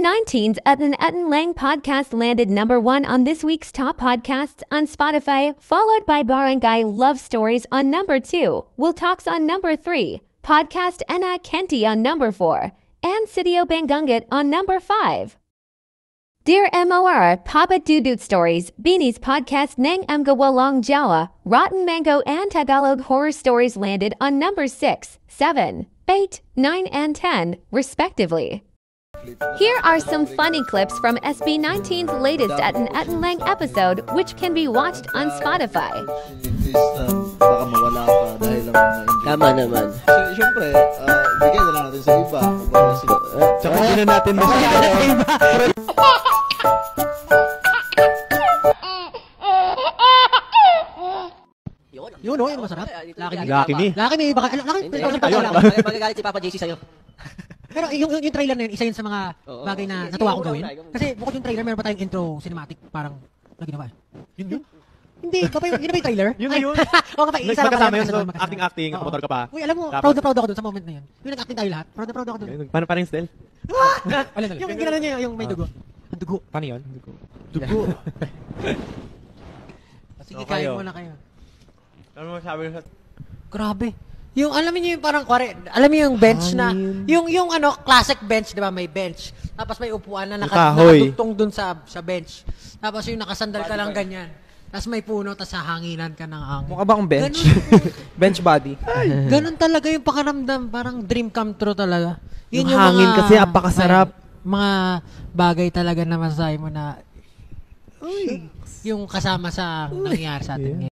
SB19's Etten Lang podcast landed #1 on this week's top podcasts on Spotify, followed by Barangay Love Stories on #2, Will Talks on #3, Podcast Ena Kenti on #4, and Sitio Bangungot on #5. Dear MOR, Papa Dudut Stories, Beanie's podcast Nang Mgawalong Jawa, Rotten Mango and Tagalog Horror Stories landed on #6, 7, 8, 9, and 10, respectively. Here are some funny clips from SB19's latest Etten Lang episode, which can be watched on Spotify. Baka mawala ka dahil lang na-enjoy. Tama naman. Siyempre, bigyan na lang natin sa iba. Tsaka hindi na natin masyado sa iba. Yun, yung masarap. Lucky me. Lucky me, baka, Lucky me. Magagalit si Papa JC sa'yo. Pero yung trailer na yun, isa yun sa mga bagay na natuwa akong gawin. Kasi bukod yung trailer, meron pa tayong intro cinematic, parang na ginawa. Yun? Hindi, yun ba yung trailer? Yun na yun. Oo nga pa, isa lang Magkasama yun, so magkasama. acting, nakamotor ka pa. Uy, alam mo, Tapos- proud na ako dun sa moment na yun. Yung nag-acting tayo lahat, proud na ako dun. Paano pa rin still? Yung ginano niya yung may dugo. Ang dugo. Paano yun? Dugo. Sige, Okay, kain oh. muna kayo. Ano mo sabi sa... Grabe. Yung alam niyo yung parang alam niyo yung bench na yung ano classic bench, 'di ba? May bench. Tapos may upuan na nakadugtong dun sa bench. Tapos yung nakasandal ka lang ganyan. Tapos may puno, tapos hahanginan ka ng hangin. Mukha bang bench? Bench body. Ganun talaga yung pakaramdam, parang dream come true talaga. Yung hangin kasi apakasarap. Mga bagay talaga na masasabi mo na yung kasama sa nangyayari sa atin ngayon.